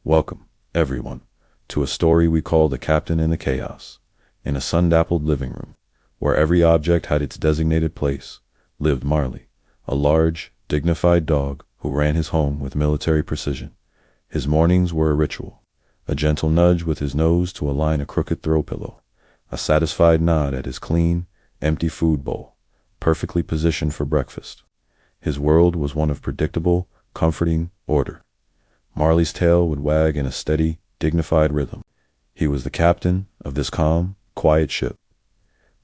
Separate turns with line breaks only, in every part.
Welcome, everyone, to a story we call The Captain and the Chaos. In a sun-dappled living room, where every object had its designated place, lived Marley, a large, dignified dog who ran his home with military precision. His mornings were a ritual, a gentle nudge with his nose to align a crooked throw pillow, a satisfied nod at his clean, empty food bowl, perfectly positioned for breakfast. His world was one of predictable, comforting order. Marley's tail would wag in a steady, dignified rhythm. He was the captain of this calm, quiet ship.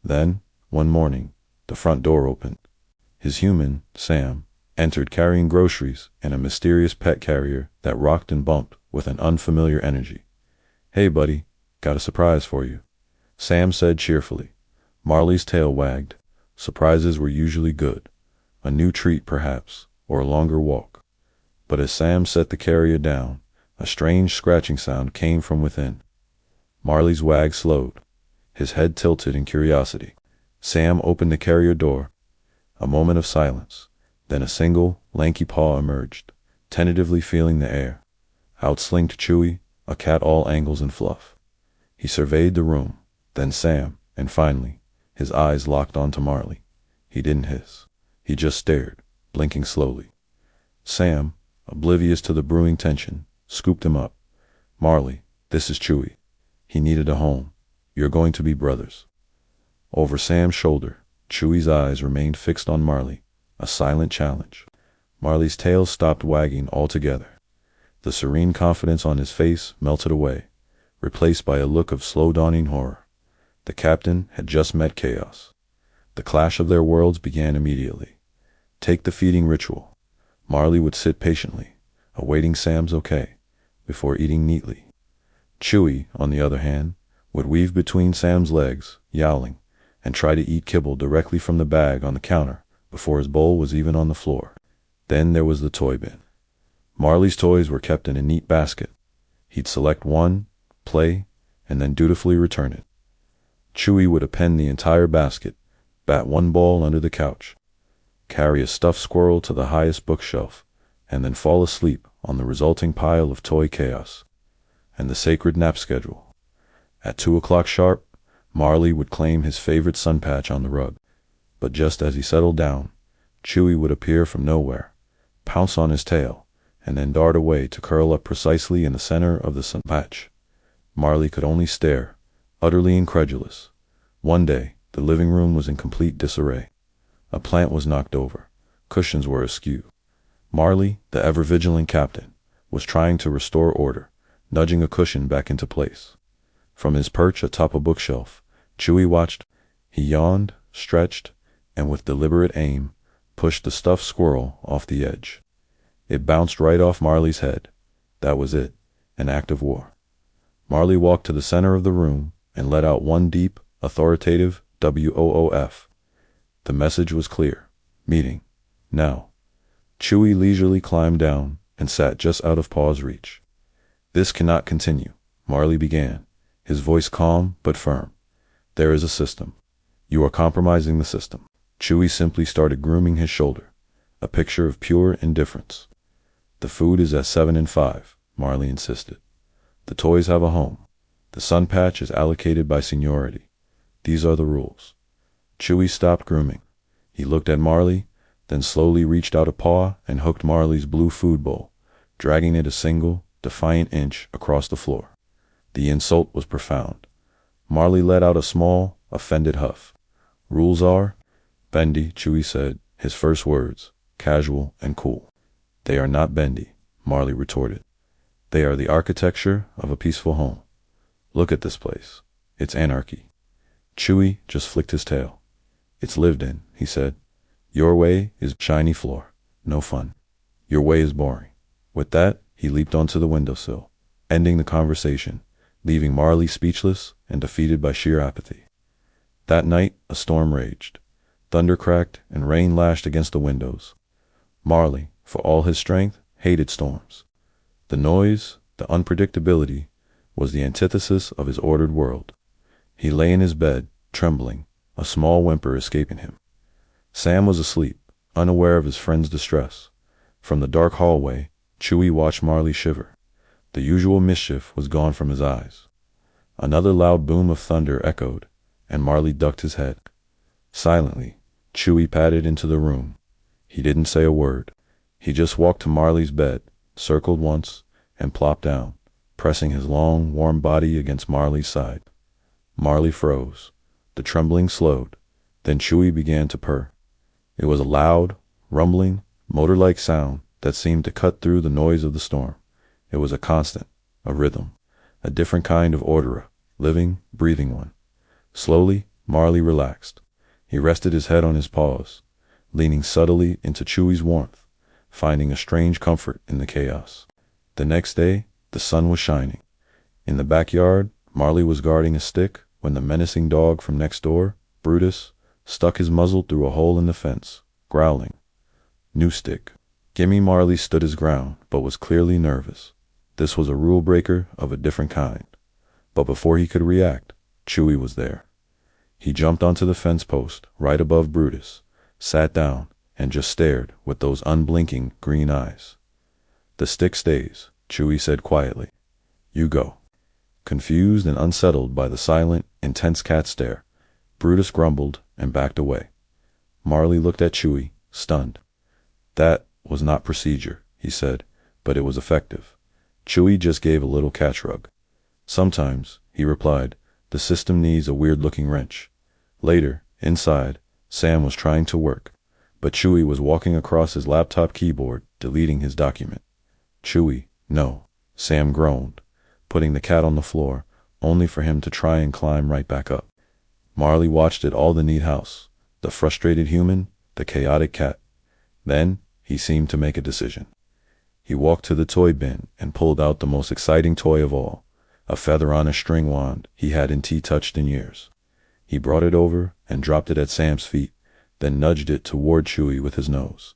Then, one morning, the front door opened. His human, Sam, entered carrying groceries and a mysterious pet carrier that rocked and bumped with an unfamiliar energy. "Hey, buddy, got a surprise for you," Sam said cheerfully. Marley's tail wagged. Surprises were usually good. A new treat, perhaps, or a longer walk. But as Sam set the carrier down, a strange scratching sound came from within. Marley's wag slowed. His head tilted in curiosity. Sam opened the carrier door. A moment of silence. Then a single, lanky paw emerged, tentatively feeling the air. Out slinked Chewie, a cat all angles and fluff. He surveyed the room, then Sam, and finally, his eyes locked onto Marley. He didn't hiss. He just stared, blinking slowly. Sam, oblivious to the brewing tension, scooped him up. "Marley, this is Chewie. He needed a home. You're going to be brothers." Over Sam's shoulder, Chewie's eyes remained fixed on Marley, a silent challenge. Marley's tail stopped wagging altogether. The serene confidence on his face melted away, replaced by a look of slow-dawning horror. The captain had just met chaos. The clash of their worlds began immediately. Take the feeding ritual. Marley would sit patiently, awaiting Sam's okay, before eating neatly. Chewie, on the other hand, would weave between Sam's legs, yowling, and try to eat kibble directly from the bag on the counter before his bowl was even on the floor. Then there was the toy bin. Marley's toys were kept in a neat basket. He'd select one, play, and then dutifully return it. Chewie would append the entire basket, bat one ball under the couch, carry a stuffed squirrel to the highest bookshelf, and then fall asleep on the resulting pile of toy chaos. And the sacred nap schedule. At 2 o'clock sharp, Marley would claim his favorite sun patch on the rug. But just as he settled down, Chewie would appear from nowhere, pounce on his tail, and then dart away to curl up precisely in the center of the sun patch. Marley could only stare, utterly incredulous. One day, the living room was in complete disarray. A plant was knocked over. Cushions were askew. Marley, the ever-vigilant captain, was trying to restore order, nudging a cushion back into place. From his perch atop a bookshelf, Chewie watched. He yawned, stretched, and with deliberate aim, pushed the stuffed squirrel off the edge. It bounced right off Marley's head. That was it, an act of war. Marley walked to the center of the room and let out one deep, authoritative WOOF. The message was clear. Meeting. Now. Chewie leisurely climbed down and sat just out of Paw's reach. "This cannot continue," Marley began, his voice calm but firm. "There is a system. You are compromising the system." Chewie simply started grooming his shoulder, a picture of pure indifference. "The food is at 7 and 5, Marley insisted. "The toys have a home. The sun patch is allocated by seniority. These are the rules." Chewie stopped grooming. He looked at Marley, then slowly reached out a paw and hooked Marley's blue food bowl, dragging it a single, defiant inch across the floor. The insult was profound. Marley let out a small, offended huff. "Rules are?" "Bendy," Chewie said, his first words, casual and cool. "They are not bendy," Marley retorted. "They are the architecture of a peaceful home. Look at this place. It's anarchy." Chewie just flicked his tail. "It's lived in," he said. "Your way is shiny floor. No fun. Your way is boring." With that, he leaped onto the windowsill, ending the conversation, leaving Marley speechless and defeated by sheer apathy. That night, a storm raged. Thunder cracked and rain lashed against the windows. Marley, for all his strength, hated storms. The noise, the unpredictability, was the antithesis of his ordered world. He lay in his bed, trembling, a small whimper escaping him. Sam was asleep, unaware of his friend's distress. From the dark hallway, Chewie watched Marley shiver. The usual mischief was gone from his eyes. Another loud boom of thunder echoed, and Marley ducked his head. Silently, Chewie padded into the room. He didn't say a word. He just walked to Marley's bed, circled once, and plopped down, pressing his long, warm body against Marley's side. Marley froze. The trembling slowed. Then Chewie began to purr. It was a loud, rumbling, motor-like sound that seemed to cut through the noise of the storm. It was a constant, a rhythm, a different kind of order, living, breathing one. Slowly, Marley relaxed. He rested his head on his paws, leaning subtly into Chewie's warmth, finding a strange comfort in the chaos. The next day, the sun was shining. In the backyard, Marley was guarding a stick when the menacing dog from next door, Brutus, stuck his muzzle through a hole in the fence, growling. New stick. Gimme Marley stood his ground, but was clearly nervous. This was a rule breaker of a different kind. But before he could react, Chewie was there. He jumped onto the fence post right above Brutus, sat down, and just stared with those unblinking green eyes. The stick stays, Chewie said quietly. You go. Confused and unsettled by the silent, intense cat stare, Brutus grumbled and backed away. Marley looked at Chewie, stunned. That was not procedure, he said, but it was effective. Chewie just gave a little cat shrug. Sometimes, he replied, the system needs a weird-looking wrench. Later, inside, Sam was trying to work, but Chewie was walking across his laptop keyboard, deleting his document. Chewie, no, Sam groaned, putting the cat on the floor, only for him to try and climb right back up. Marley watched it all, the neat house, the frustrated human, the chaotic cat. Then, he seemed to make a decision. He walked to the toy bin and pulled out the most exciting toy of all, a feather on a string wand he hadn't touched in years. He brought it over and dropped it at Sam's feet, then nudged it toward Chewie with his nose.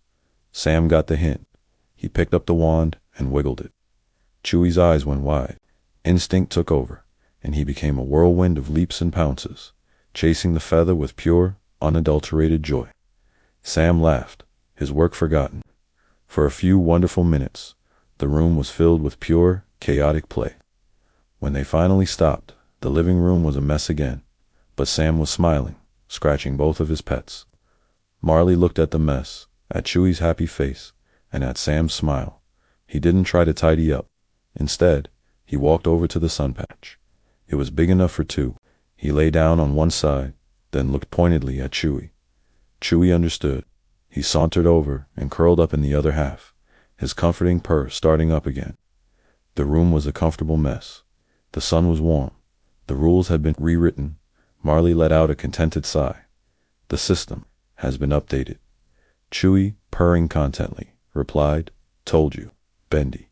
Sam got the hint. He picked up the wand and wiggled it. Chewie's eyes went wide. Instinct took over, and he became a whirlwind of leaps and pounces, chasing the feather with pure, unadulterated joy. Sam laughed, his work forgotten. For a few wonderful minutes, the room was filled with pure, chaotic play. When they finally stopped, the living room was a mess again, but Sam was smiling, scratching both of his pets. Marley looked at the mess, at Chewie's happy face, and at Sam's smile. He didn't try to tidy up. Instead, he walked over to the sun patch. It was big enough for two. He lay down on one side, then looked pointedly at Chewie. Chewie understood. He sauntered over and curled up in the other half, his comforting purr starting up again. The room was a comfortable mess. The sun was warm. The rules had been rewritten. Marley let out a contented sigh. The system has been updated. Chewie, purring contently, replied, Told you, Bendy.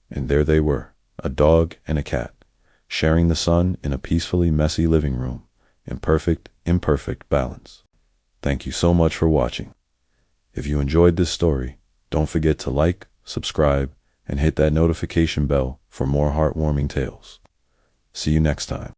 And there they were, a dog and a cat, sharing the sun in a peacefully messy living room, in perfect, imperfect balance. Thank you so much for watching. If you enjoyed this story, don't forget to like, subscribe, and hit that notification bell for more heartwarming tales. See you next time.